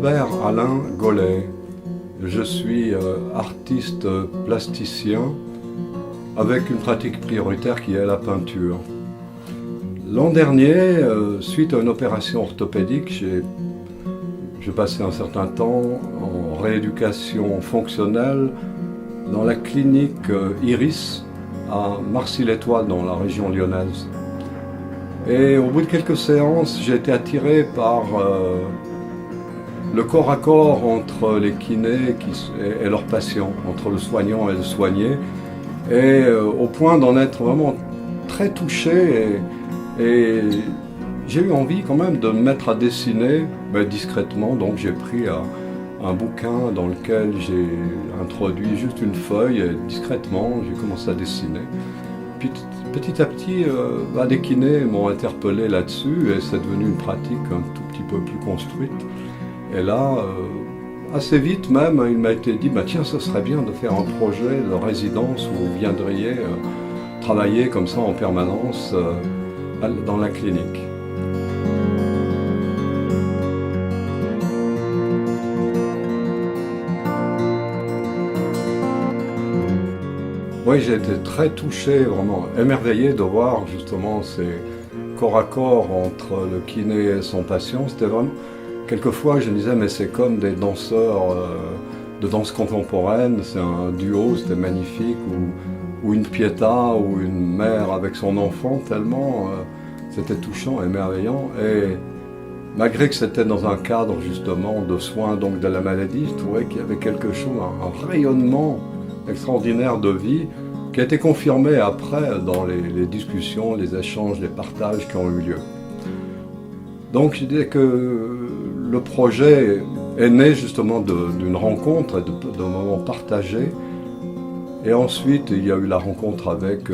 Robert Alain Gollet. Je suis artiste plasticien avec une pratique prioritaire qui est la peinture. L'an dernier, suite à une opération orthopédique, j'ai passé un certain temps en rééducation fonctionnelle dans la clinique Iris à Marcy-l'Étoile dans la région lyonnaise. Et au bout de quelques séances, j'ai été attiré par le corps à corps entre les kinés et leurs patients, entre le soignant et le soigné, et au point d'en être vraiment très touché. Et j'ai eu envie quand même de me mettre à dessiner discrètement, donc j'ai pris un bouquin dans lequel j'ai introduit juste une feuille et discrètement j'ai commencé à dessiner. Puis petit à petit, des kinés m'ont interpellé là-dessus et c'est devenu une pratique un tout petit peu plus construite. Et là, assez vite même, il m'a été dit tiens, ce serait bien de faire un projet de résidence où vous viendriez travailler comme ça en permanence dans la clinique. Oui, j'ai été très touché, vraiment émerveillé de voir justement ces corps à corps entre le kiné et son patient. C'était vraiment, quelquefois je me disais, mais c'est comme des danseurs de danse contemporaine, c'est un duo, c'était magnifique, ou une Pietà, ou une mère avec son enfant, tellement c'était touchant, émerveillant. Et malgré que c'était dans un cadre justement de soins donc de la maladie, je trouvais qu'il y avait quelque chose, un rayonnement extraordinaire de vie qui a été confirmé après dans les discussions, les échanges, les partages qui ont eu lieu. Donc je disais que le projet est né justement d'une rencontre et d'un moment partagé. Et ensuite il y a eu la rencontre avec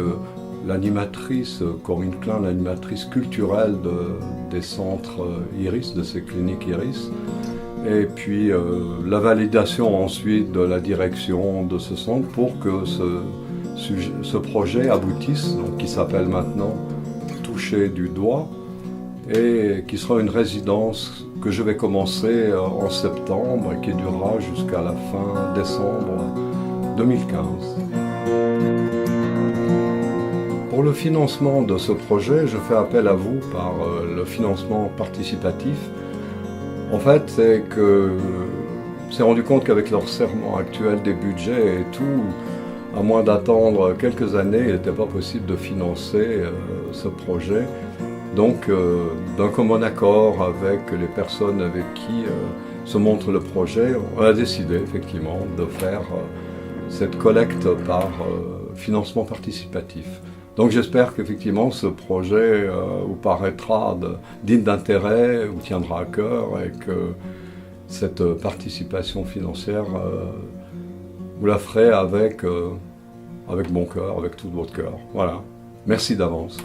l'animatrice Corinne Klein, l'animatrice culturelle des centres Iris, de ces cliniques Iris. Et puis la validation ensuite de la direction de ce centre pour que ce projet aboutisse, donc, qui s'appelle maintenant Toucher du doigt, et qui sera une résidence que je vais commencer en septembre et qui durera jusqu'à la fin décembre 2015. Pour le financement de ce projet, je fais appel à vous par le financement participatif. En fait, c'est que je me suis rendu compte qu'avec le resserrement actuel des budgets et tout, à moins d'attendre quelques années, il n'était pas possible de financer ce projet. Donc, d'un commun accord avec les personnes avec qui se montre le projet, on a décidé effectivement de faire cette collecte par financement participatif. Donc j'espère qu'effectivement ce projet vous paraîtra digne d'intérêt, vous tiendra à cœur et que cette participation financière, vous la ferez avec bon cœur, avec tout votre cœur. Voilà. Merci d'avance.